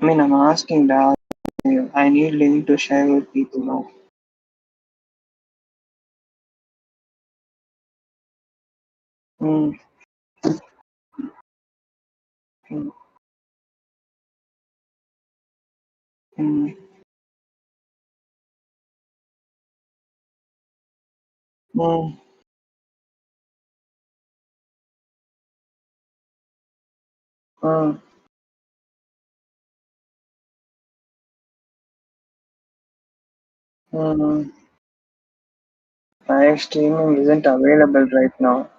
I mean, I'm asking that I need link to share with people now. Mm, mm, mm, mm, mm, mm. Live streaming isn't available right now.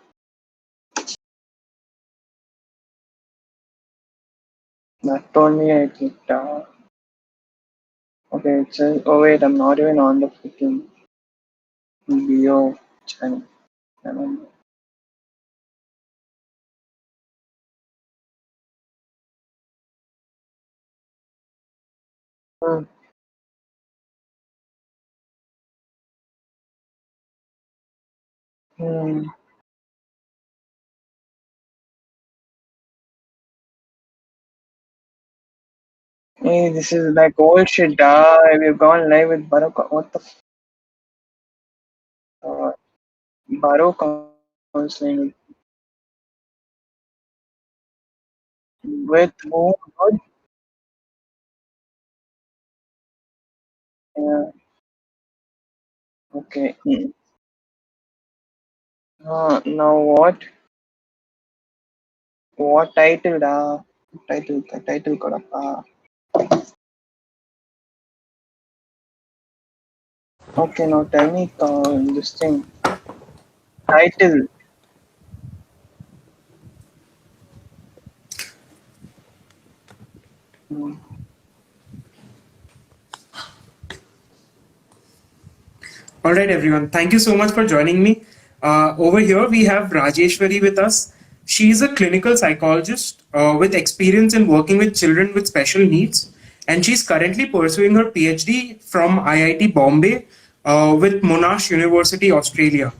That told me I clicked. Okay, it says, oh wait, I'm not even on the freaking video channel. Mm, mm. Hey, this is like old shit. We've gone live with Baroque. What the Baroque counseling with who? Good? Yeah, okay. Mm. Now what? What title? Title kodappa. Okay, now tell me this thing. Title. Mm. All right, everyone. Thank you so much for joining me. Over here, we have Rajeshwari with us. She is a clinical psychologist with experience in working with children with special needs, and she's currently pursuing her PhD from IIT Bombay with Monash University, Australia.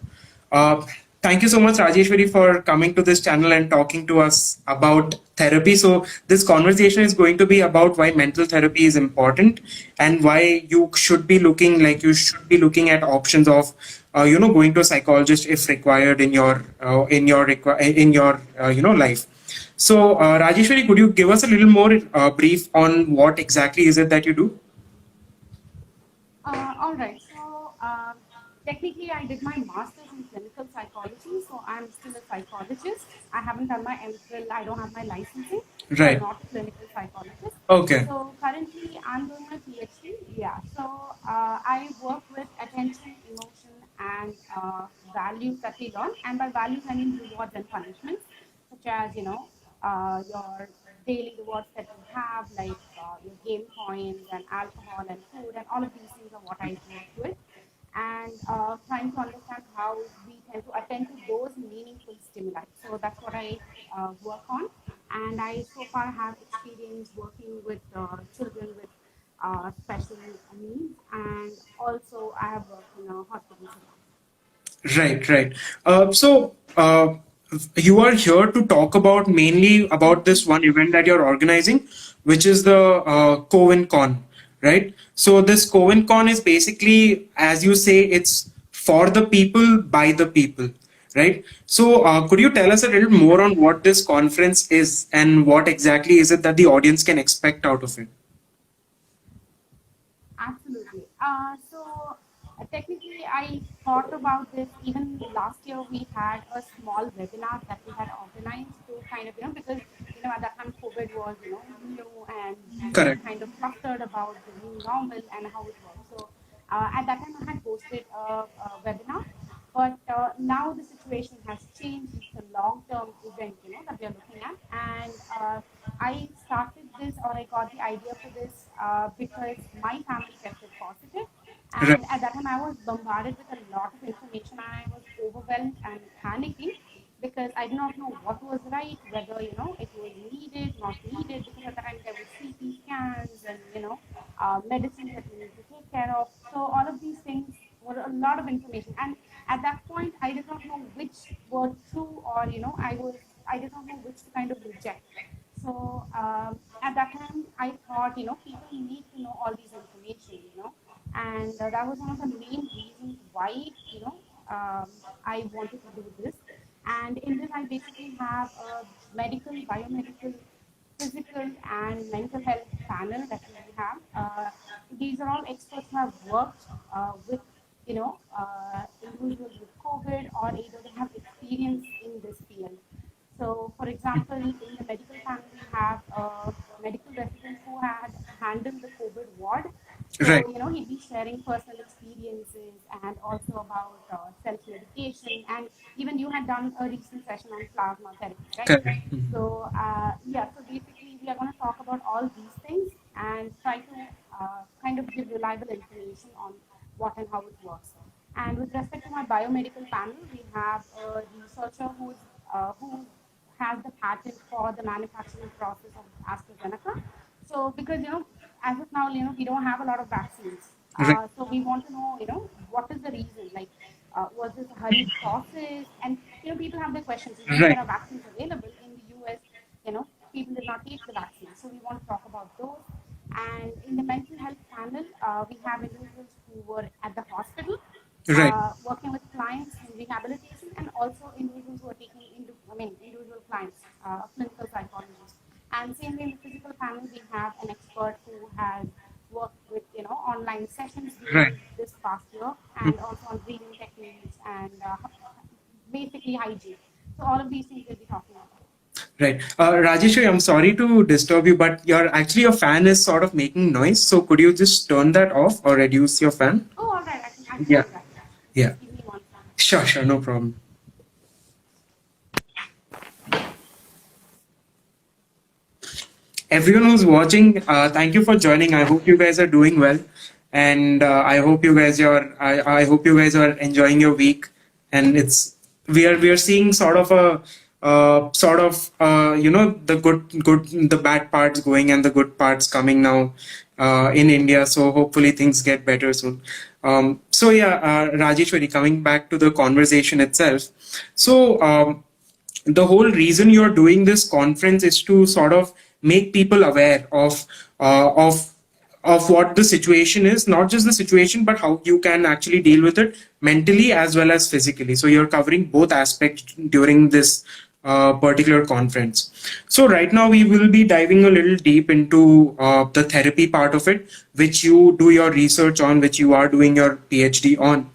Uh, Thank you so much, Rajeshwari, for coming to this channel and talking to us about therapy. So, this conversation is going to be about why mental therapy is important and why you should be looking at options of, going to a psychologist if required in your life. So, Rajeshwari, could you give us a little more brief on what exactly is it that you do? All right. So technically, I did my master's in clinical psychology. So I'm still a psychologist. I haven't done my MPhil. I don't have my licensing. So I'm Right. not a clinical psychologist. Okay. So currently, I'm doing my PhD. Yeah. So I work with attention, emotion, and values that we learn. And by values, I mean rewards and punishments, such as your daily rewards that you have, like your game coins and alcohol and food, and all of these things are what I work with. And trying to understand how we tend to attend to those meaningful stimuli. So that's what I work on. And I so far have experience working with children with special needs, and also I have worked in a hospital setting. Right, right. You are here to talk about mainly about this one event that you're organizing, which is the CowinCon, right? So this CowinCon is basically, as you say, it's for the people by the people, right? So could you tell us a little more on what this conference is and what exactly is it that the audience can expect out of it? Absolutely. Technically, I thought about this even last year. We had a small webinar that we had organized to kind of, because, at that time COVID was, new, and we were Correct. kind of flustered about the new normal and how it works. So at that time, I had hosted a webinar. But now the situation has changed. It's a long-term event, that we are looking at. And I started this, or I got the idea for this because my family tested positive. Right. And at that time, I was bombarded with a lot of information. I was overwhelmed and panicking because I did not know what was right, whether, it was needed, not needed, because at that time there were CT scans and, medicines that we need to take care of. So all of these things were a lot of information. And at that point, I did not know which were true, or, I did not know which to kind of reject. So at that time, I thought, people need to know all these information, and that was one of the main reasons why, you know, I wanted to do this. And in this, I basically have a medical, biomedical, physical, and mental health panel that we have. These are all experts who have worked with, individuals with COVID, or either they have experience in this field. So, for example, in the medical panel, we have a medical resident who had handled the COVID ward. Right. So, he'd be sharing personal experiences and also about self-medication. And even you had done a recent session on plasma therapy, right? Correct. So, so basically, we are going to talk about all these things and try to kind of give reliable information on what and how it works. And with respect to my biomedical panel, we have a researcher who has the patent for the manufacturing process of AstraZeneca. So because as of now, we don't have a lot of vaccines. Right. So we want to know, what is the reason? Like, was this a hurried process? And people have their questions. Even though Right. there are vaccines available in the US, people did not take the vaccine. So we want to talk about those. And in the mental health panel, we have individuals who were at the hospital Right. working with clients in rehabilitation, and also individuals who are taking individual clients, clinical psychologists. And same way in the physical panel, we have an expert who has worked with online sessions Right. during this past year, and also on breathing techniques and basically hygiene. So all of these things we'll be talking about. Right. Rajeshwari, I'm sorry to disturb you, but your fan is sort of making noise. So could you just turn that off or reduce your fan? Oh, all right, I can Yeah. do that. Yeah. Just give me one second. Sure, sure, no problem. Everyone who's watching, thank you for joining. I hope you guys are doing well, and I hope you guys are enjoying your week. And we are seeing sort of a the the bad parts going and the good parts coming now in India. So hopefully things get better soon. Rajeshwari, coming back to the conversation itself. So. The whole reason you're doing this conference is to sort of make people aware uh, of of what the situation is, not just the situation, but how you can actually deal with it mentally as well as physically. So you're covering both aspects during this particular conference. So right now we will be diving a little deep into the therapy part of it, which you do your research on, which you are doing your PhD on.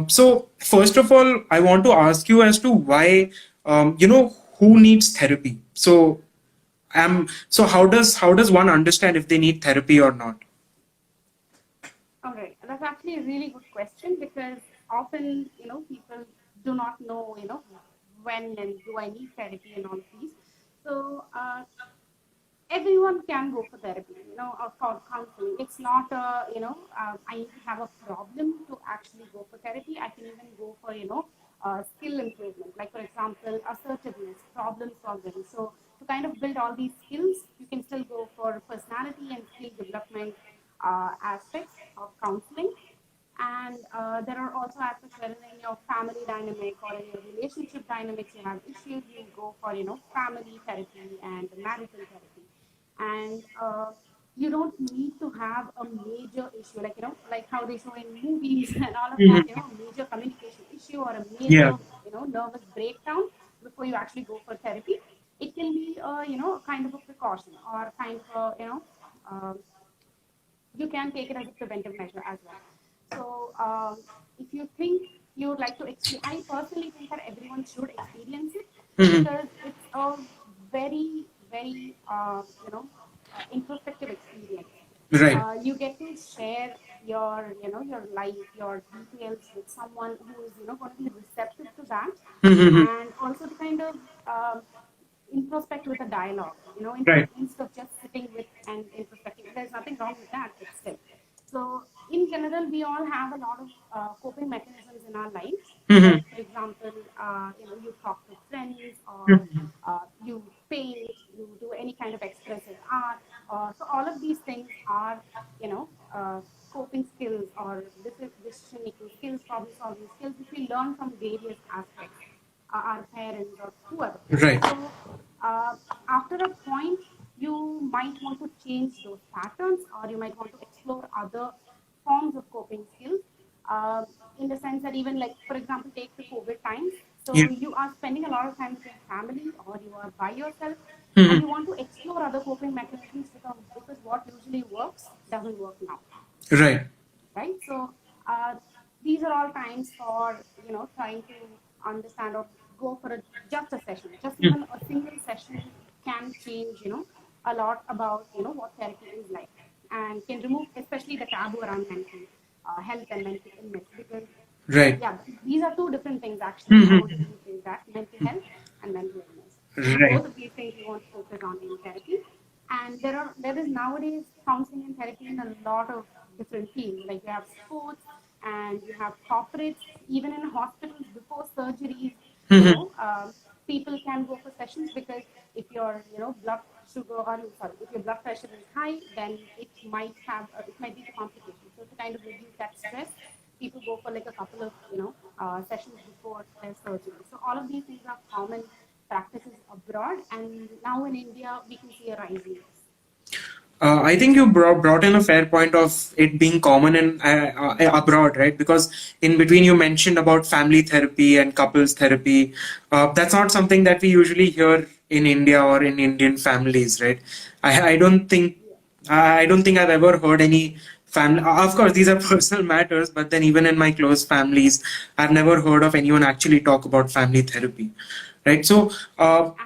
So first of all, I want to ask you as to why, who needs therapy. So how does one understand if they need therapy or not? All right, that's actually a really good question, because often, people do not know, when and do I need therapy and all of these. So everyone can go for therapy, or for counseling. It's not I need to have a problem to actually go for therapy. I can even go for, skill improvement, like for example, assertiveness, problem solving. So to kind of build all these skills, you can still go for personality and skill development aspects of counseling. And there are also aspects where in your family dynamic or in your relationship dynamics you have issues, you go for, family therapy and marital therapy. And you don't need to have a major issue, like, like how they show in movies and all of that, Mhm. a major communication issue or a Yeah. major, nervous breakdown before you actually go for therapy. It can be kind of a precaution, or kind of a, um, you can take it as a preventive measure as well. So if you think you would like to experience, I personally think that everyone should experience it, Mhm. because it's a very, very, introspective experience. Right. You get to share your life, your details with someone who is, going to be receptive to that, Mhm. and also to kind of introspect with a dialogue, Right. instead of just sitting with and introspecting. There's nothing wrong with that, but still. So, in general, we all have a lot of coping mechanisms in our lives. Mhm. Like, for example, you talk to friends, or Mhm. you paint, you do any kind of expressive art. So, all of these things are, you know, uh, coping skills, or decision making skills, problem solving skills, which we learn from various aspects, our parents or whoever. Right. So after after a point, you might want to change those patterns, or you might want to explore other forms of coping skills. In the sense that, even like, for example, take the COVID times. Yeah. So you are spending a lot of time with your family, or you are by yourself, and Mhm. you want to explore other coping mechanisms, because what usually works doesn't work now, Right. right? So uh, these are all times for trying to understand or go for just a session. Just even a single session can change a lot about what therapy is like, and can remove especially the taboo around mental health and mental illness, because Right. yeah, these are two different things actually. I want to Mhm. rephrase that: mental health and mental illness. So Right. both of these things we want to focus on in therapy. And there is nowadays counseling and therapy in a lot of different fields. Like you have sports and you have corporates, even in hospitals before surgeries. You Mhm. know, people can go for sessions, because if your blood sugar, or sorry, if your blood pressure is high, then it might lead to complications. So to kind of reduce that stress, people go for like a couple of sessions before their surgery. So all of these things are common practices abroad, and now in India we can see a rise in this. I think you brought in a fair point of it being common in abroad, right? Because in between you mentioned about family therapy and couples therapy. That's not something that we usually hear in India or in Indian families, right? I don't think I don't think I've ever heard any family. Of course, these are personal matters, but then even in my close families, I've never heard of anyone actually talk about family therapy, right? So. Absolutely.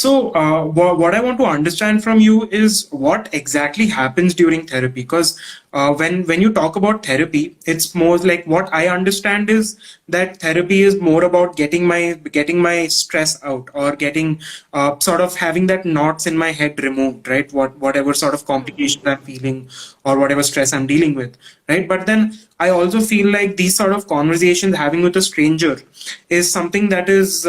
What I want to understand from you is what exactly happens during therapy. Because when you talk about therapy, it's more like, what I understand is that therapy is more about getting my stress out, or getting sort of having that knots in my head removed, right? Whatever sort of Hmm. complications I'm feeling, or whatever stress I'm dealing with, right? But then I also feel like these sort of conversations having with a stranger is something that is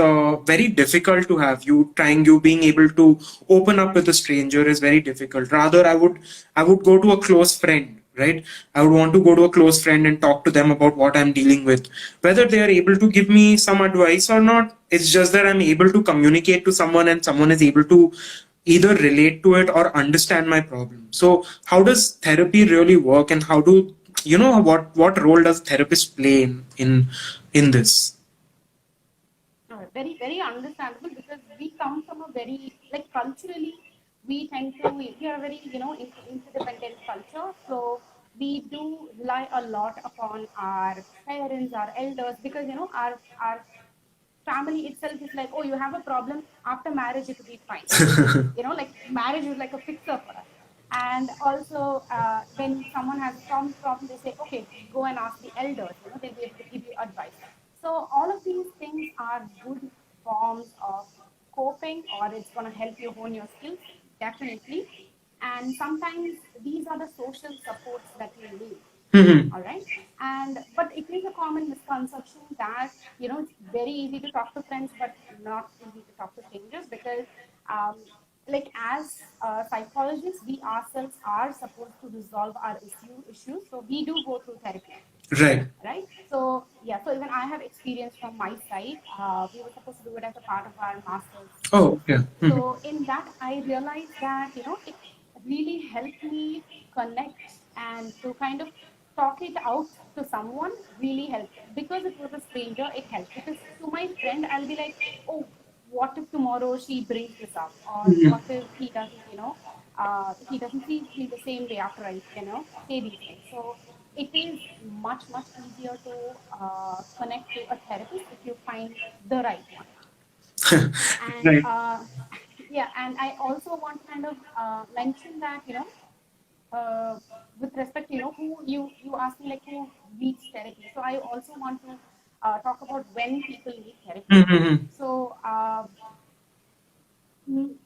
very difficult to have. You being able to open up with a stranger is very difficult. Rather, I would go to a close friend, right? I would want to go to a close friend and talk to them about what I'm dealing with. Whether they are able to give me some advice or not, it's just that I'm able to communicate to someone, and someone is able to either relate to it or understand my problem. So how does therapy really work, and how do what role does therapist play in this? Very, very understandable, because we come from a very, like, culturally, we tend to, we are a very, interdependent culture. So we do rely a lot upon our parents, our elders, because, our family itself is like, oh, you have a problem, after marriage, it will be fine. Like marriage is like a fixer for us. And also, when someone has a problem, they say, okay, go and ask the elders. They'll be able to give you advice. So all of these things are good forms of coping, or it's going to help you hone your skills, definitely. And sometimes these are the social supports that you need. Mhm. All right. And but it is a common misconception that it's very easy to talk to friends, but not easy to talk to strangers, because um, like, as psychologists, we ourselves are supposed to resolve our issues, so we do go through therapy, Right. right? So yeah, so even I have experience from my side. We were supposed to do it as a part of our master's Oh, thesis. yeah. Mhm. So in that, I realized that it really helped me connect, and to kind of talk it out to someone really helped. Because it was a stranger, it helped. Because to my friend, I'll be like, oh, what if tomorrow she brings this up, or what if he doesn't feel the same way after I say these things. So it is much, much easier to connect to a therapist if you find the right one. And Right. yeah, and I also want to kind of mention that uh, with respect to who you asked me, like, who needs therapy. So I also want to talk about when people need therapy. Mhm. So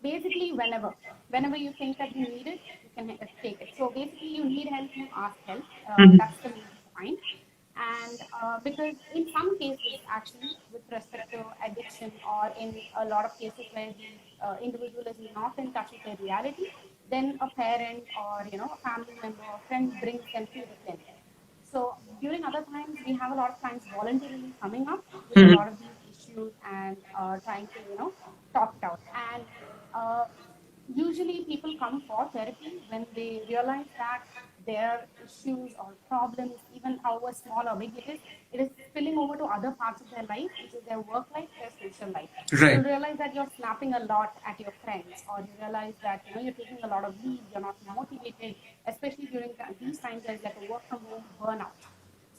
basically, whenever you think that you need it, you can take it. So basically, you need help, you ask help. Mhm. That's the main point. And because in some cases, actually, with respect to addiction, or in a lot of cases where the individual is not in touch with their reality, then a parent, or a family member or friend brings them to the clinic. So during other times, we have a lot of clients voluntarily coming up with a Mhm. lot of these issues, and trying to talk it out. And usually people come for therapy when they realize that their issues or problems, even however small or big it is spilling over to other parts of their life, which is their work life, their social life. Right. You realize that you're snapping a lot at your friends, or you realize that you're taking a lot of leave, you're not motivated, especially during these times. There's like a work from home burnout.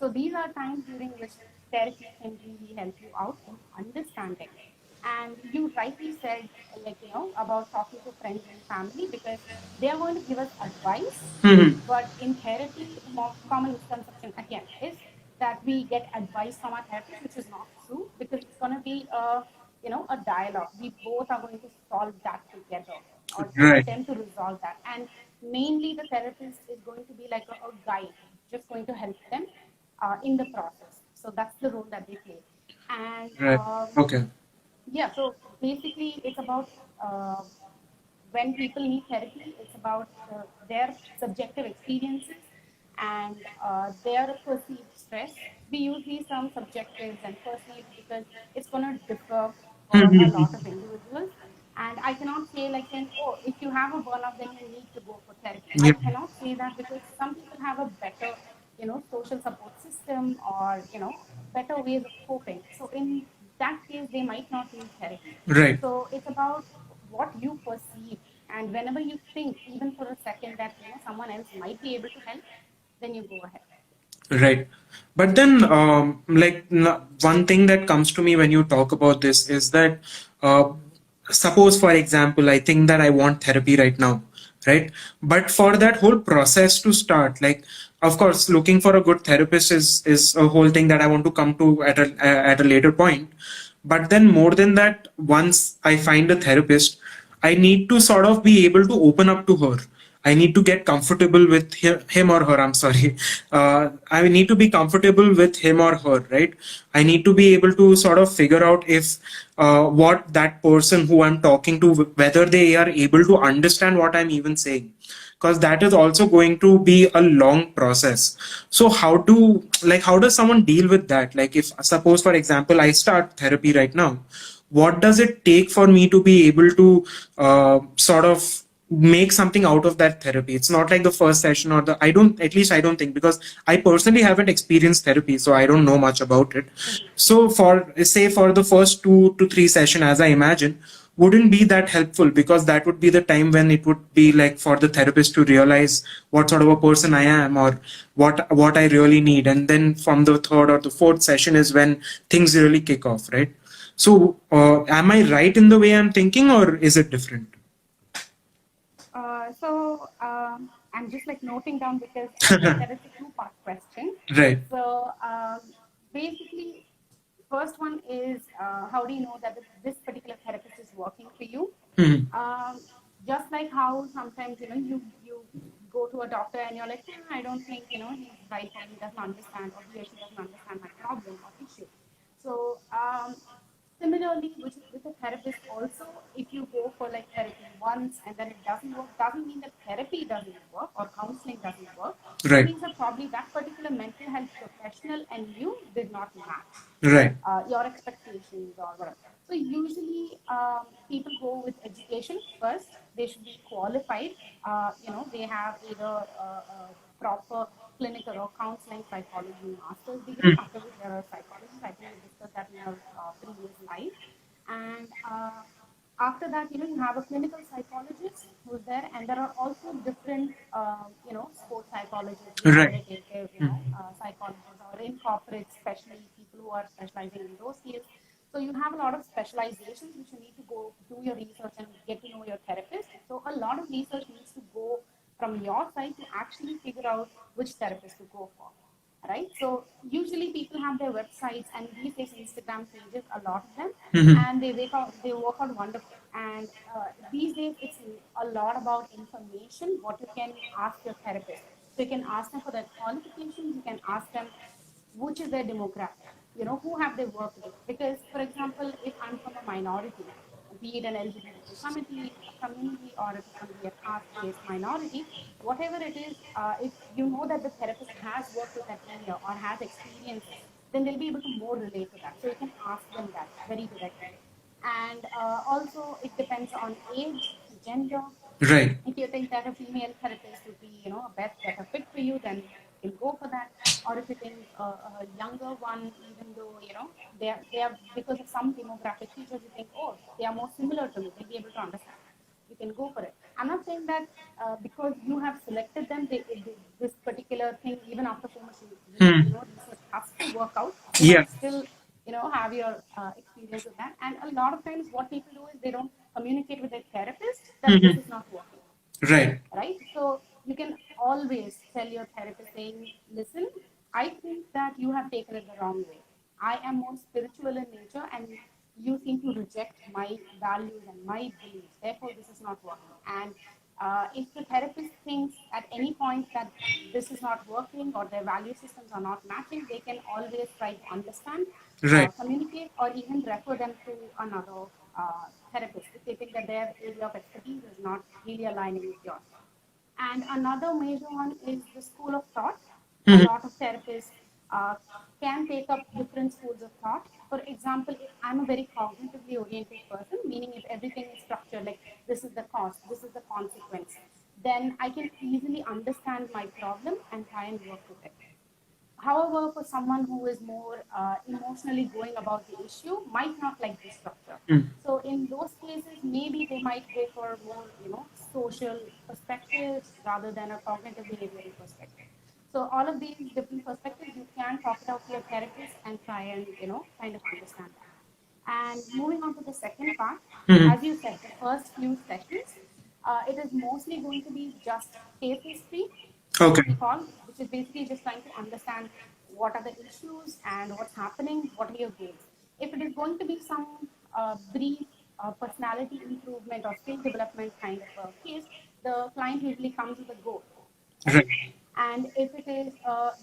So these are times during which therapy can really help you out in understanding. And you rightly said, like, about talking to friends and family, because they are going to give us advice. Mhm. But in therapy, the more common misconception again is that we get advice from our therapist, which is not true, because it's going to be a dialogue. We both are going to solve that together, or Right. attempt to resolve that. And mainly, the therapist is going to be like a guide, just going to help them in the process. So that's the role that they play. And Right. Okay. yeah, so basically, it's about when people need therapy, it's about their subjective experiences and their perceived stress. We use these terms subjectives and perceived because it's going to differ for a lot of individuals. And I cannot say, like, saying, oh, if you have a burnout, then you need to go for therapy. I Yeah. cannot say that, because some people have a better, social support system, or, better ways of coping. So in that case, they might not need therapy. Right. So it's about what you perceive. And whenever you think, even for a second, that someone else might be able to help, then you go ahead. Right. But then, one thing that comes to me when you talk about this is that, uh, suppose, for example, I think that I want therapy right now, right? But for that whole process to start, like, of course, looking for a good therapist is a whole thing that I want to come to at a later point. But then, more than that, once I find a therapist, I need to sort of be able to open up to her. I need to get comfortable with him or her. I'm sorry. I need to be comfortable with him or her, right? I need to be able to sort of figure out if what that person who I'm talking to, whether they are able to understand what I'm even saying, because that is also going to be a long process. So how does someone deal with that? Like, if suppose, for example, I start therapy right now, what does it take for me to be able to sort of make something out of that therapy? It's not like the first session, or the I don't at least I don't think, because I personally haven't experienced therapy, so I don't know much about it. So for the first 2 to 3 session, as I imagine, wouldn't be that helpful, because that would be the time when it would be like for the therapist to realize what sort of a person I am, or what I really need. And then from the third or the fourth session is when things really kick off, right? So, am I right in the way I'm thinking, or is it different? I'm just like noting down, because again, that is a two-part question. Right. So basically, first one is, how do you know that this particular therapist is working for you? Mhm. Just like how sometimes you go to a doctor and you're like, I don't think he's right for me, doesn't understand, or he or she doesn't understand my problem or issue. So similarly, which is with a therapist also, if you go for like therapy once and then it doesn't work, doesn't mean that therapy doesn't work or counseling doesn't work. It Right. means that probably that particular mental health professional and you did not match Right. your expectations or whatever. So usually people go with education first. They should be qualified. They have either a proper clinical or counseling psychology master's degree, after which there are psychologists. I think we discussed that in our previous live. And after that, you have a clinical psychologist who's there, and there are also different, sports psychologists, Right. rehabilitative, psychologists, or in corporate, especially people who are specializing in those fields. So you have a lot of specializations which you need to go do your research and get to know your therapist. So a lot of research needs to go from your side to actually figure out which therapist to go for, right? So usually people have their websites and these days Instagram pages, a lot of them, Mhm. and they work out wonderful. And these days it's a lot about information, what you can ask your therapist. So you can ask them for their qualifications, you can ask them which is their demographic, who have they worked with. Because, for example, if I'm from a minority, be it an LGBTQ community, or if it's going to be a caste-based minority, whatever it is, if you know that the therapist has worked with that area or has experiences, then they'll be able to more relate to that. So you can ask them that very directly. And also, it depends on age. gender. Right. If you think that a female therapist would be, a better fit for you, then you can go for that. Or if you think a younger one, even though they are because of some demographic features, you think, oh, they are more similar to me, they'll be able to understand. You can go for it. I'm not saying that because you have selected them, this particular thing, even after so much research, has to work out. You Yeah. might still have your experience with that. And a lot of times, what people do is they don't communicate with their therapist that this is not working, Right. right? So you can always tell your therapist saying, listen, I think that you have taken it the wrong way. I am more spiritual in nature and you seem to reject my values and my beliefs. Therefore, this is not working. And if the therapist thinks at any point that this is not working or their value systems are not matching, they can always try to understand, Right. communicate, or even refer them to another therapist if they think that their area of expertise is not really aligning with yours. And another major one is the school of thought. A lot of therapists uh, can take up different schools of thought. For example, if I'm a very cognitively oriented person, meaning if everything is structured, like this is the cause, this is the consequence, then I can easily understand my problem and try and work with it. However, for someone who is more emotionally going about the issue, might not like this structure. So in those cases, maybe they might go for more, social perspectives rather than a cognitive behavioral perspective. So all of these different perspectives, you can talk it out to your therapist and try and, kind of understand that. And moving on to the second part, as you said, the first few sessions, it is mostly going to be just case history, Okay. what we call, which is basically just trying to understand what are the issues and what's happening, what are your goals. If it is going to be some brief personality improvement or skill development kind of a case, the client usually comes with a goal, right? Right. And if it is,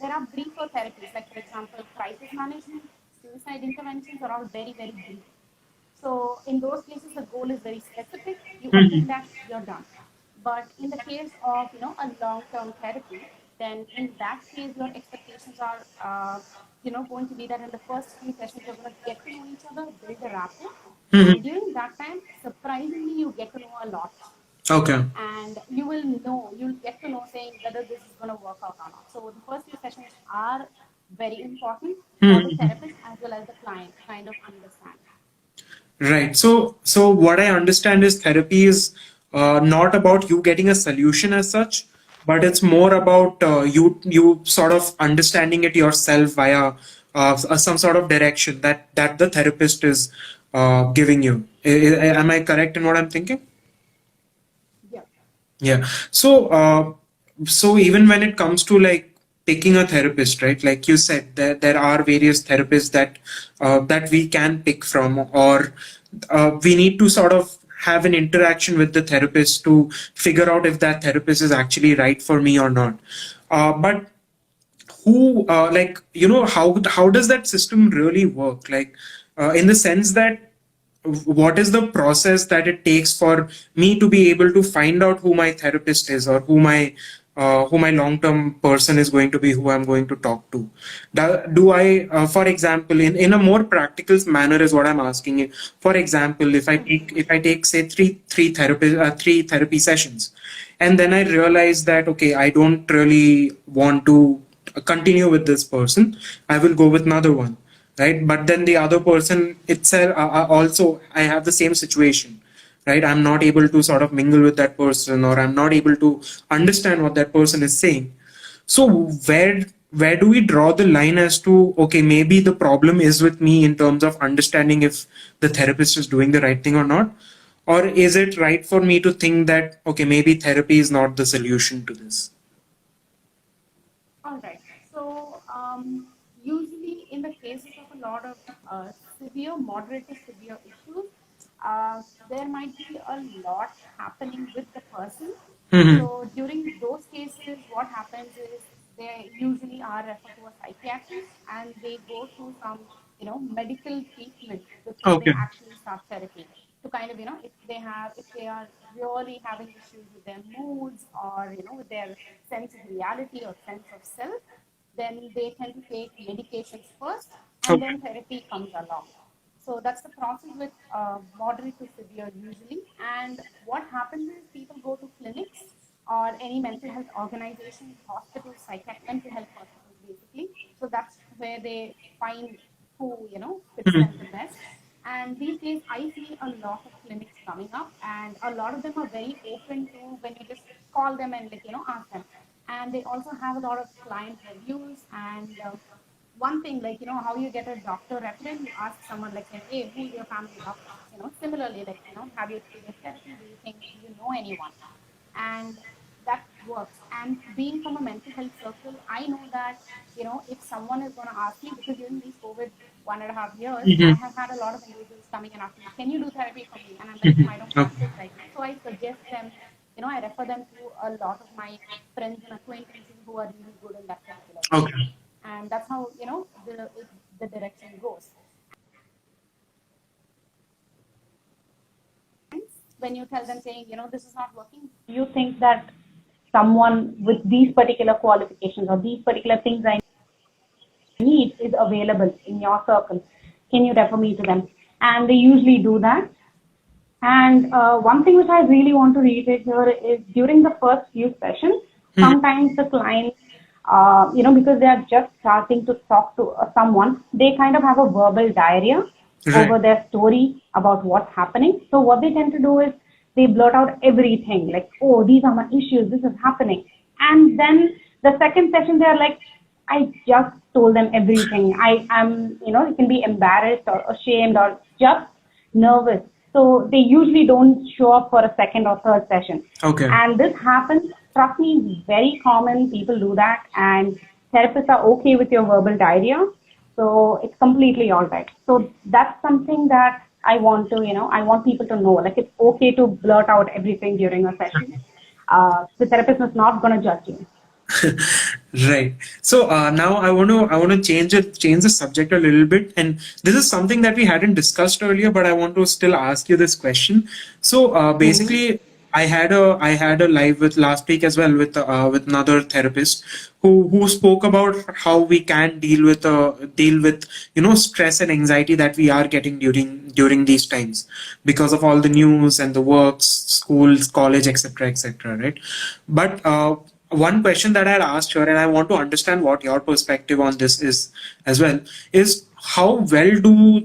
there are briefer therapies, like for example, crisis management, suicide interventions are all very, very brief. So in those cases, the goal is very specific. You attain that, you're done. But in the case of a long-term therapy, then in that case, your expectations are going to be that in the first few sessions, you're going to get to know each other, build a rapport, and during that time, surprisingly, you get to know a lot, Okay. and you'll get to know saying whether this is going to work out or not. So the first few sessions are very important for the therapist as well as the client to kind of understand. Right. So what I understand is therapy is not about you getting a solution as such, but it's more about you sort of understanding it yourself via some sort of direction that the therapist is giving you. Am I correct in what I'm thinking? Yeah. Yeah. So even when it comes to like picking a therapist, right? Like you said, there are various therapists that we can pick from, or we need to sort of have an interaction with the therapist to figure out if that therapist is actually right for me or not. But who like how does that system really work, like in the sense that what is the process that it takes for me to be able to find out who my therapist is, or who my long term person is going to be, who I'm going to talk to? Do I for example, in a more practical manner is what I'm asking you. For example, if I take say three therapy sessions, and then I realize that okay, I don't really want to continue with this person, I will go with another one, right? But then the other person itself, also I have the same situation, right? I'm not able to sort of mingle with that person, or I'm not able to understand what that person is saying. So where do we draw the line as to okay, maybe the problem is with me in terms of understanding if the therapist is doing the right thing or not? Or is it right for me to think that okay, maybe therapy is not the solution to this? All right. So usually in the cases of a lot of severe, moderate to severe issues, there might be a lot happening with the person. So during those cases, what happens is they usually are referred to a psychiatrist and they go through some, medical treatment before they Okay. actually start therapy to kind of, if they are really having issues with their moods or, with their sense of reality or sense of self, then they tend to take medications first and Okay. then therapy comes along. So that's the process with moderate to severe usually. And what happens is people go to clinics or any mental health organizations, hospitals, mental health hospitals basically. So that's where they find who, fits them the best. And these days, I see a lot of clinics coming up, and a lot of them are very open to when you just call them and ask them. And they also have a lot of client reviews and one thing like how you get a doctor referral, you ask someone like saying, hey, who's your family doctor? Similarly, like have you experienced therapy? Do you know anyone? And that works. And being from a mental health circle, I know that if someone is going to ask me, because during these COVID 1.5 years, I have had a lot of individuals coming and asking, can you do therapy for me? And I'm like, no, I don't Okay. practice right now. So I suggest them, I refer them to a lot of my friends and acquaintances who are really good in that particular field. Okay. And that's how the direction goes. When you tell them saying this is not working, do you think that someone with these particular qualifications or these particular things I need is available in your circle, can you refer me to them? And they usually do that. And one thing which I really want to reiterate here is during the first few sessions, sometimes the client, because they are just starting to talk to someone, they kind of have a verbal diarrhea over their story about what's happening. So what they tend to do is they blurt out everything like, oh, these are my issues, this is happening. And then the second session, they're like, I just told them everything. I am, you can be embarrassed or ashamed or just nervous. So they usually don't show up for a second or third session. Okay. And this happens, trust me, it's very common. People do that. And therapists are okay with your verbal diarrhea. So it's completely all right. So that's something that I want to, I want people to know. Like it's okay to blurt out everything during a session. The therapist is not going to judge you. Right. So now I want to change the subject a little bit, and this is something that we hadn't discussed earlier, but I want to still ask you this question. So basically, I had a live with last week as well with another therapist who spoke about how we can deal with stress and anxiety that we are getting during these times because of all the news and the works, schools, college, etc., right? But one question that I had asked her, and I want to understand what your perspective on this is as well, is how well do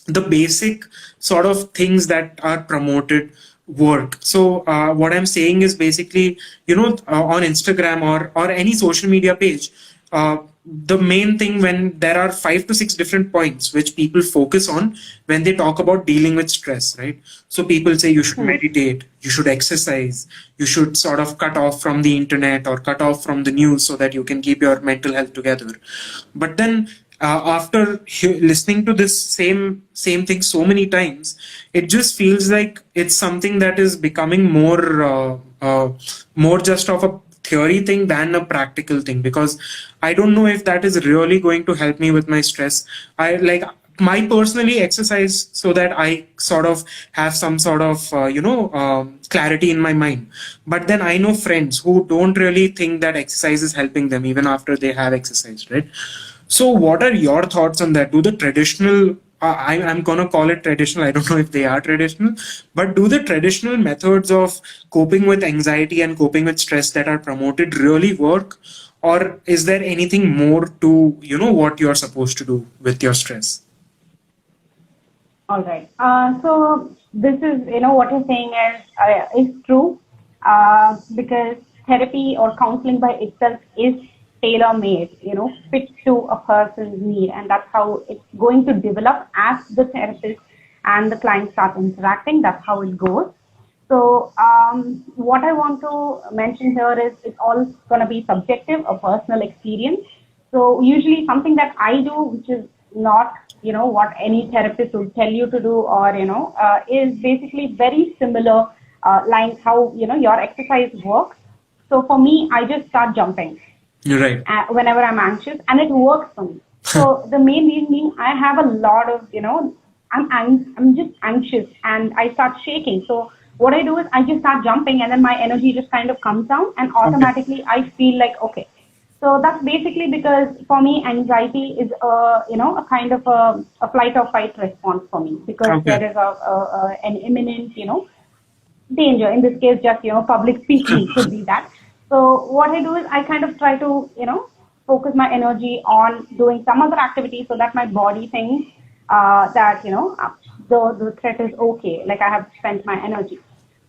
the basic sort of things that are promoted work. So what I'm saying is basically, on Instagram or any social media page, the main thing when there are 5 to 6 different points which people focus on when they talk about dealing with stress, right? So people say you should meditate, you should exercise, you should sort of cut off from the internet or cut off from the news so that you can keep your mental health together. But then after listening to this same thing so many times, it just feels like it's something that is becoming more just of a theory thing than a practical thing, because I don't know if that is really going to help me with my stress. My personally exercise so that I sort of have some sort of clarity in my mind. But then I know friends who don't really think that exercise is helping them even after they have exercised, right? So what are your thoughts on that? Do the traditional, I'm going to call it traditional, I don't know if they are traditional, but do the traditional methods of coping with anxiety and coping with stress that are promoted really work? Or is there anything more to, what you're supposed to do with your stress? All right. So this is, what you're saying is true because therapy or counseling by itself is tailor-made, fit to a person's need, and that's how it's going to develop as the therapist and the client start interacting. That's how it goes. So what I want to mention here is it's all going to be subjective, a personal experience. So usually something that I do, which is not, what any therapist would tell you to do, or, is basically very similar lines how, your exercise works. So for me, I just start jumping. You're right. Whenever I'm anxious, and it works for me. So the main reason being I have a lot of, I'm just anxious and I start shaking. So what I do is I just start jumping and then my energy just kind of comes down and automatically I feel like, okay. So that's basically because for me, anxiety is a kind of a flight or fight response for me, because Okay. there is an imminent, danger. In this case, just public speaking could be that. So what I do is I kind of try to focus my energy on doing some other activity so that my body thinks that the threat is okay, like I have spent my energy.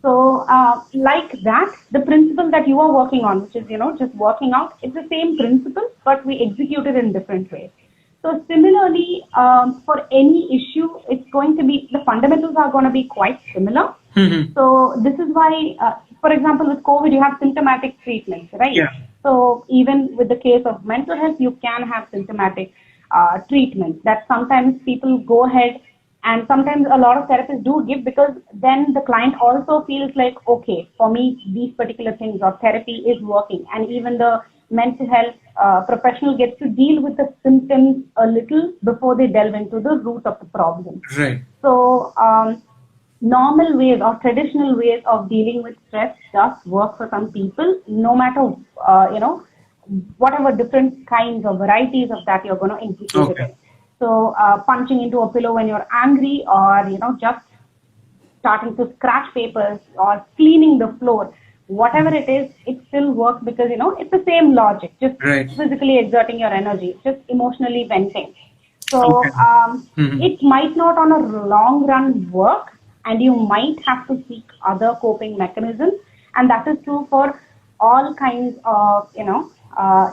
So, like that, the principle that you are working on, which is, just working out, it's the same principle, but we execute it in different ways. So, similarly, for any issue, it's going to be, the fundamentals are going to be quite similar. Mm-hmm. So, this is why, for example, with COVID, you have symptomatic treatments, right? Yeah. So, even with the case of mental health, you can have symptomatic treatments that sometimes people go ahead, and sometimes a lot of therapists do give, because then the client also feels like, okay, for me these particular things or therapy is working, and even the mental health professional gets to deal with the symptoms a little before they delve into the root of the problem. Right. So normal ways or traditional ways of dealing with stress does work for some people, no matter whatever different kinds or varieties of that you're going to execute it Okay. in. So punching into a pillow when you're angry, or just starting to scratch papers or cleaning the floor, whatever it is, it still works, because it's the same logic, just Right. physically exerting your energy, just emotionally venting. Okay. So Mm-hmm. it might not on a long run work, and you might have to seek other coping mechanisms, and that is true for all kinds of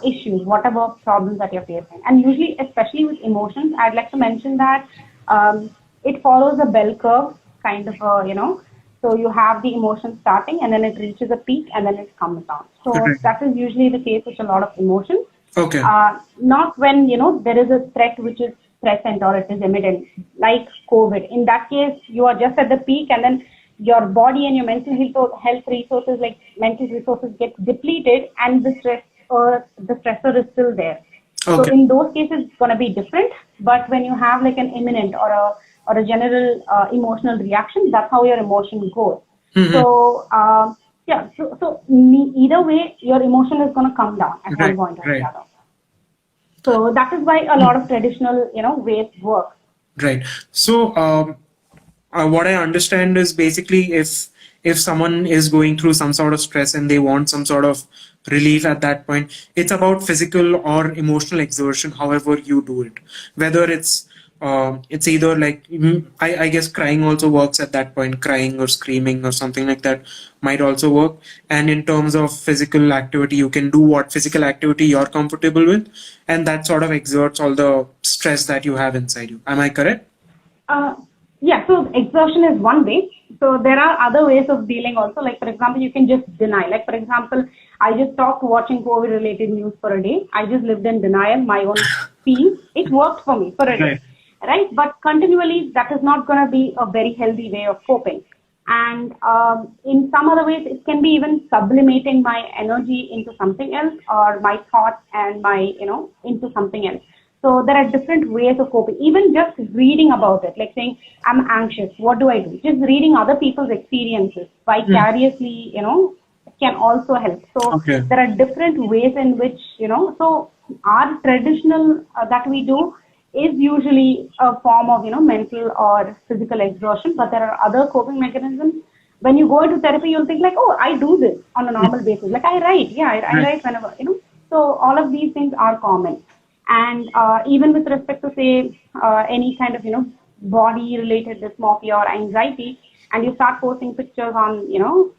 issues, whatever problems that you're facing. And usually, especially with emotions, I'd like to mention that it follows a bell curve kind of so you have the emotion starting, and then it reaches a peak, and then it comes down. So Right. that is usually the case with a lot of emotions. Okay. Not when there is a threat which is present or it is imminent, like COVID. In that case, you are just at the peak, and then your body and your mental health resources, like mental resources, get depleted, and the stressor is still there. So Okay. in those cases, it's going to be different. But when you have like an imminent or a general emotional reaction, that's how your emotion goes. Mm-hmm. So yeah, either way, your emotion is going to come down at one Right. point or the Right. other. So that is why a lot of traditional ways work. Right. So, what I understand is basically if someone is going through some sort of stress and they want some sort of relief at that point, it's about physical or emotional exertion, however you do it. Whether it's either like I guess crying also works at that point. Crying or screaming or something like that might also work. And in terms of physical activity, you can do what physical activity you're comfortable with, and that sort of exerts all the stress that you have inside you. Am I correct? Uh, yeah, so exertion is one way. So there are other ways of dealing also. Like, for example, you can just deny. Like, for example, I just stopped watching COVID related news for a day. I just lived in denial, my own peace. It worked for me for a day, Right. right? But continually, that is not going to be a very healthy way of coping. And in some other ways, it can be even sublimating my energy into something else, or my thoughts and my, into something else. So there are different ways of coping. Even just reading about it, like saying, I'm anxious, what do I do? Just reading other people's experiences vicariously, can also help. So Okay. there are different ways in which, so our traditional that we do is usually a form of, mental or physical exhaustion, but there are other coping mechanisms. When you go into therapy, you'll think like, oh, I do this on a normal basis. Like I write, yeah, I Right. write whenever, So all of these things are common. And even with respect to say any kind of body related dysmorphia or anxiety, and you start posting pictures on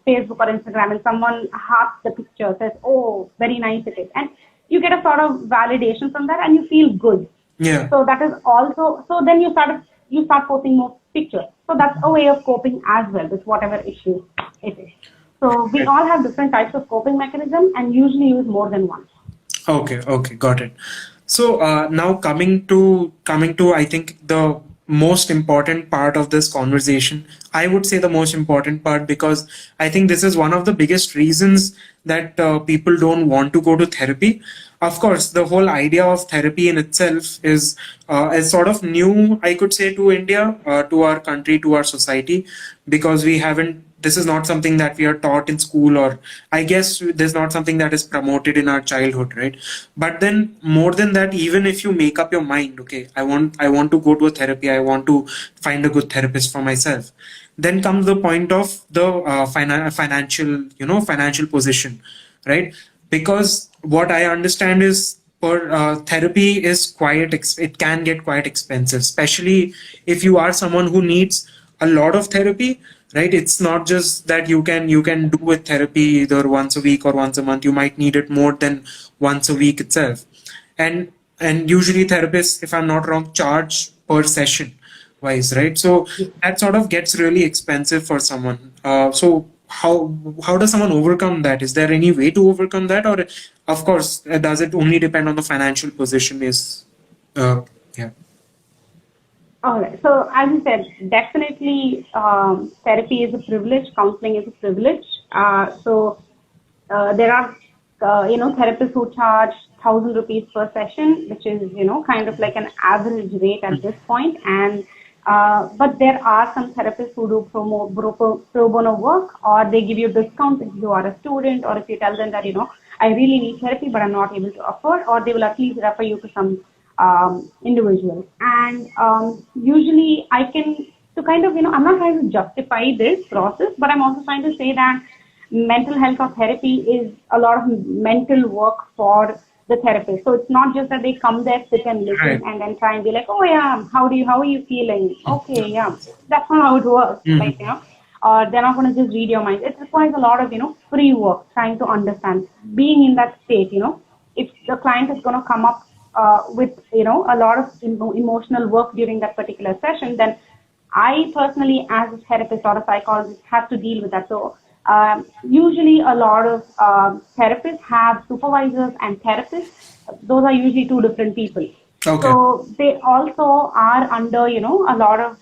Facebook or Instagram, and someone hearts the picture, says, oh, very nice it is, and you get a sort of validation from that, and you feel good. Yeah. So that is also, so then you start posting more pictures. So that's a way of coping as well with whatever issue it is. So we all have different types of coping mechanism, and usually use more than one. Okay, okay, got it. So now coming to I think the most important part of this conversation. I would say the most important part, because I think this is one of the biggest reasons that people don't want to go to therapy. Of course, the whole idea of therapy in itself is sort of new, I could say, to India, to our country, to our society, because we haven't this is not something that we are taught in school, or I guess there's not something that is promoted in our childhood, right? But then more than that, even if you make up your mind, okay, I want to go to a therapy, I want to find a good therapist for myself, then comes the point of the financial, financial position, right? Because what I understand is, per therapy is quite it can get quite expensive, especially if you are someone who needs a lot of therapy, right? It's not just that you can do with therapy either once a week or once a month. You might need it more than once a week itself. And usually therapists, if I'm not wrong, charge per session wise, right? So that sort of gets really expensive for someone. So how does someone overcome that? Is there any way to overcome that, or of course does it only depend on the financial position? Is yeah. All right. So as you said, definitely therapy is a privilege. Counseling is a privilege. There are therapists who charge 1,000 rupees per session, which is kind of like an average rate at this point. And but there are some therapists who do pro bono work, or they give you discounts if you are a student, or if you tell them that I really need therapy but I'm not able to afford, or they will at least refer you to some individuals. And usually I can to kind of I'm not trying to justify this process, but I'm also trying to say that mental health or therapy is a lot of mental work for the therapist. So it's not just that they come there, sit and listen, Right. and then try and be like, oh yeah, how are you feeling? Okay, yeah, that's not how it works. Mhm. Or they're not going to just read your mind. It requires a lot of free work, trying to understand, being in that state. If the client is going to come up with a lot of emotional work during that particular session, then I personally, as a therapist or a psychologist, have to deal with that. So usually, a lot of therapists have supervisors and therapists. Those are usually two different people. Okay. So they also are under, a lot of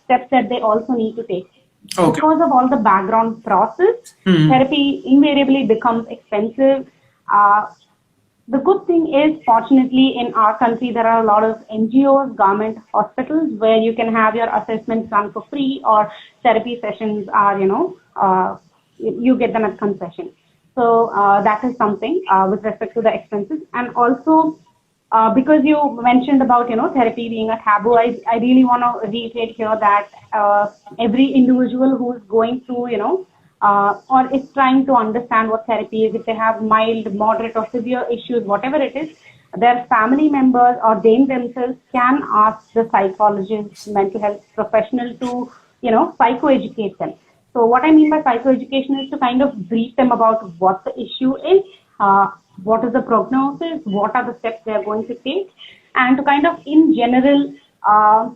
steps that they also need to take. Okay. Because of all the background process, Mhm. therapy invariably becomes expensive. Uh, the good thing is, fortunately, in our country, there are a lot of NGOs, government hospitals, where you can have your assessments done for free, or therapy sessions are, you get them at concession. So that is something with respect to the expenses. And also, because you mentioned about therapy being a taboo, I really want to reiterate here that every individual who is going through or is trying to understand what therapy is, if they have mild, moderate, or severe issues, whatever it is, their family members or they themselves can ask the psychologist, mental health professional to psychoeducate them. So what I mean by psychoeducation is to kind of brief them about what the issue is, what is the prognosis, what are the steps they are going to take, and to kind of, in general, uh,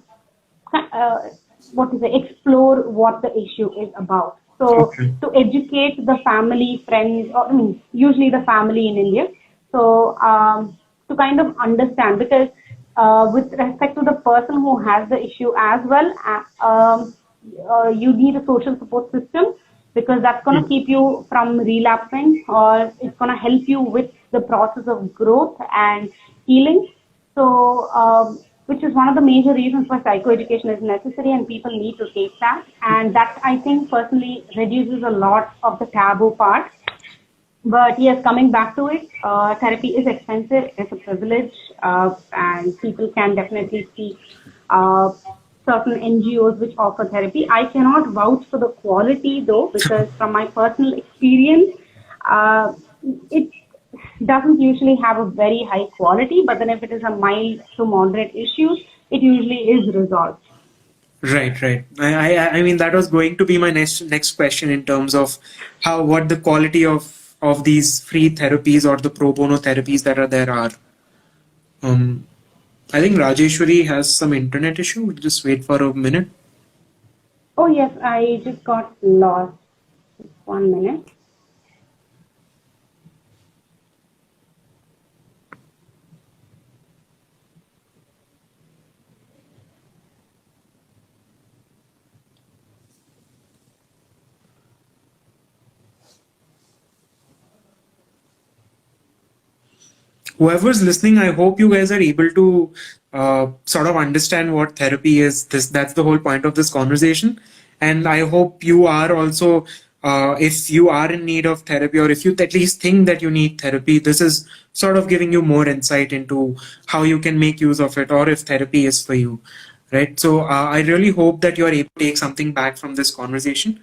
explore what the issue is about. So Okay. to educate the family, friends, or I mean, usually the family in India. So to kind of understand, because with respect to the person who has the issue as well, you need a social support system, because that's going to keep you from relapsing, or it's going to help you with the process of growth and healing. So, which is one of the major reasons why psychoeducation is necessary, and people need to take that. And that, I think, personally reduces a lot of the taboo part. But yes, coming back to it, therapy is expensive. It's a privilege, and people can definitely seek uh, certain NGOs which offer therapy. I cannot vouch for the quality though, because from my personal experience, uh, it doesn't usually have a very high quality. But then, if it is a mild to moderate issue, it usually is resolved. Right, right. I mean, that was going to be my next question in terms of what the quality of these free therapies or the pro bono therapies that are there are. Um, I think Rajeshwari has some internet issue. We'll just wait for a minute. Oh yes, I just got lost. Just 1 minute. Whoever's listening, I hope you guys are able to sort of understand what therapy is. That's the whole point of this conversation. And I hope you are also, if you are in need of therapy, or if you at least think that you need therapy, this is sort of giving you more insight into how you can make use of it, or if therapy is for you. Right. So I really hope that you are able to take something back from this conversation.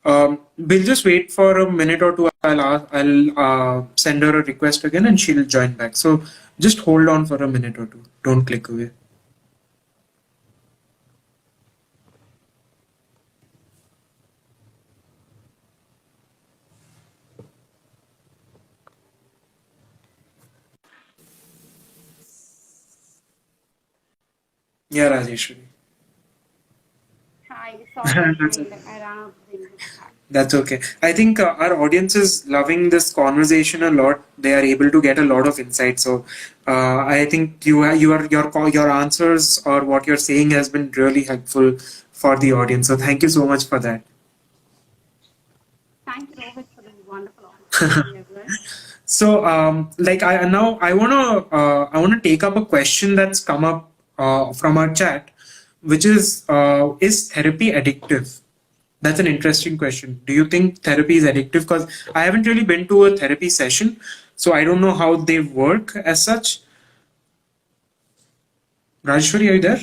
We'll just wait for a minute or two. I'll send her a request again and she'll join back. So just hold on for a minute or two. Don't click away. Yeah, Rajeshwari. Hi, sorry, That's okay. I ran out of the English chat. That's okay. I think our audience is loving this conversation a lot. They are able to get a lot of insight. So I think your answers or what you're saying has been really helpful for the audience. So thank you so much for that. Thank you, Rohit, for this wonderful opportunity as well. So like I wanna take up a question that's come up from our chat, which is therapy addictive? That's an interesting question. Do you think therapy is addictive? Because I haven't really been to a therapy session, so I don't know how they work as such. Rajeshwari, are you there?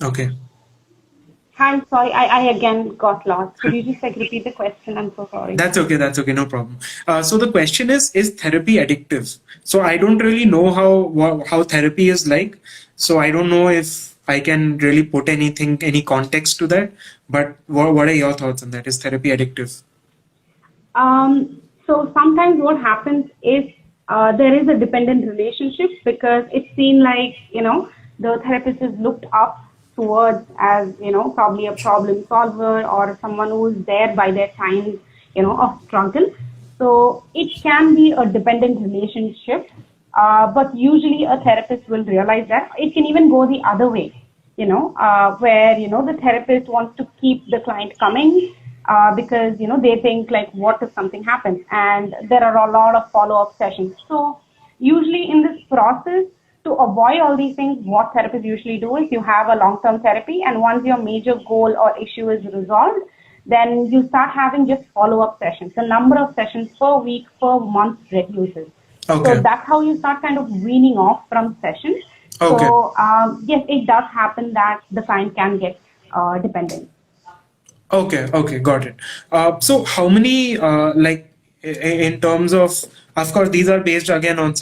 Okay. Hi, sorry, I again got lost. Could you just repeat the question? I'm so sorry. That's okay. That's okay. No problem. So the question is therapy addictive? So I don't really know how therapy is like. So I don't know if I can really put any context to that. But what are your thoughts on that? Is therapy addictive? So sometimes what happens is there is a dependent relationship because it's seen like, the therapist is looked up towards as, probably a problem solver or someone who's there by their times, of struggle. So it can be a dependent relationship, but usually a therapist will realize that. It can even go the other way, where, the therapist wants to keep the client coming because, they think like, what if something happens? And there are a lot of follow-up sessions. So usually in this process, to avoid all these things, what therapists usually do is you have a long-term therapy, and once your major goal or issue is resolved, then you start having just follow-up sessions. The number of sessions per week, per month reduces. Okay. So that's how you start kind of weaning off from sessions. Okay. So yes, it does happen that the client can get dependent. Okay, got it. So how many in terms of course these are based again on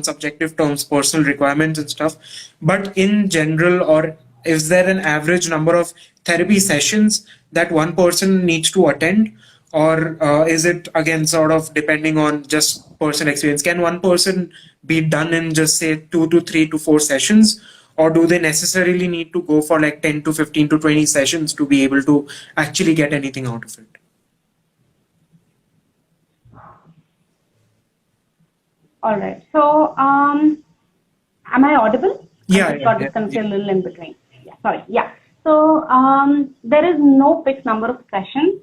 subjective terms, personal requirements and stuff, but in general, or is there an average number of therapy sessions that one person needs to attend, or is it again sort of depending on just personal experience? Can one person be done in just say 2 to 3 to 4 sessions, or do they necessarily need to go for like 10 to 15 to 20 sessions to be able to actually get anything out of it? All right. So, am I audible? Yeah, I just got yeah. disconnected a little in between. Yeah, sorry. Yeah. So, there is no fixed number of sessions.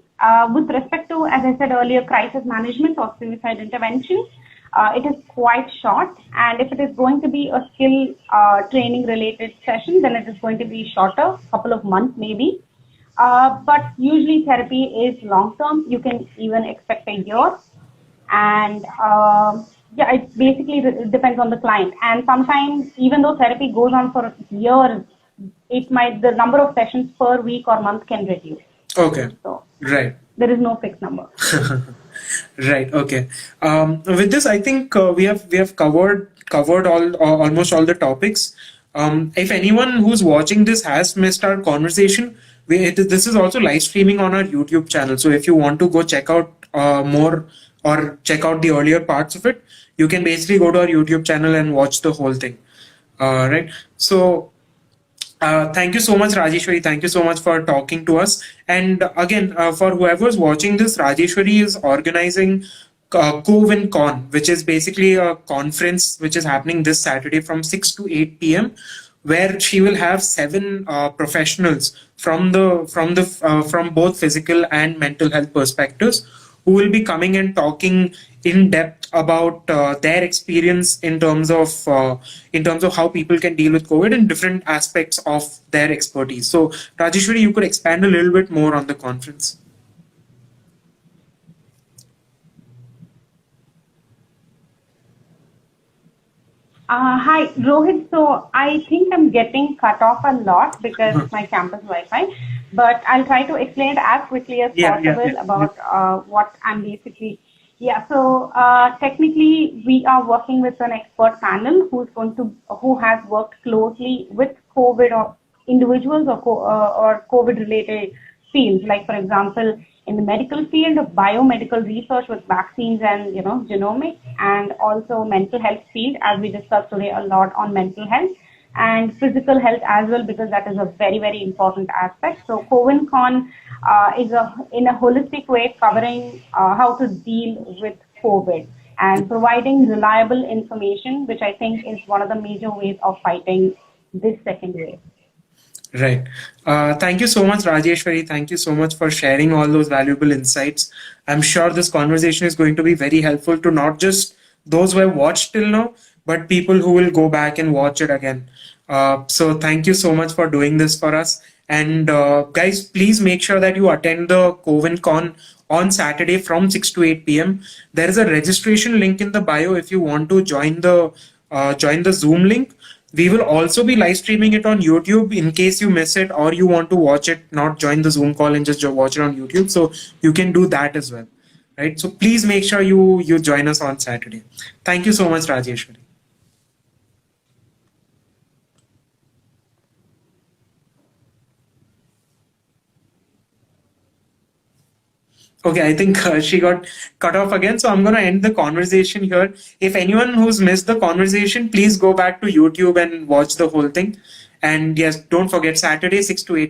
With respect to, as I said earlier, crisis management or suicide intervention, it is quite short. And if it is going to be a skill training related session, then it is going to be shorter, couple of months maybe. But usually therapy is long term. You can even expect a year. And yeah, it basically depends on the client. And sometimes, even though therapy goes on for years, the number of sessions per week or month can reduce. Okay. So right. There is no fixed number. Right. Okay. With this, I think we have covered almost all the topics. If anyone who's watching this has missed our conversation, this is also live streaming on our YouTube channel. So if you want to go check out more or check out the earlier parts of it, you can basically go to our YouTube channel and watch the whole thing. Right. So thank you so much, Rajeshwari. Thank you so much for talking to us. And again, for whoever's watching this, Rajeshwari is organizing CowinCon, which is basically a conference which is happening this Saturday from 6 to 8 p.m., where she will have 7 professionals from both physical and mental health perspectives, who will be coming and talking in depth about their experience in terms of how people can deal with COVID and different aspects of their expertise. So, Rajeshwari, you could expand a little bit more on the conference. Hi, Rohit. So I think I'm getting cut off a lot because of my campus Wi-Fi, but I'll try to explain it as quickly as possible about what I'm basically. Yeah. So technically, we are working with an expert panel who has worked closely with COVID or individuals or COVID related fields, like for example in the medical field of biomedical research with vaccines and genomics, and also mental health field, as we discussed today a lot on mental health, and physical health as well, because that is a very very important aspect. So CowinCon is in a holistic way covering how to deal with COVID and providing reliable information, which I think is one of the major ways of fighting this second wave. Right. Thank you so much, Rajeshwari. Thank you so much for sharing all those valuable insights. I'm sure this conversation is going to be very helpful to not just those who have watched till now, but people who will go back and watch it again. So thank you so much for doing this for us. And guys, please make sure that you attend the CowinCon on Saturday from 6 to 8 p.m. There is a registration link in the bio if you want to join the Zoom link. We will also be live streaming it on YouTube in case you miss it or you want to watch it, not join the Zoom call and just watch it on YouTube. So you can do that as well, right? So please make sure you join us on Saturday. Thank you so much, Rajeshwari. Okay, I think she got cut off again. So I'm going to end the conversation here. If anyone who's missed the conversation, please go back to YouTube and watch the whole thing. And yes, don't forget Saturday, 6 to 8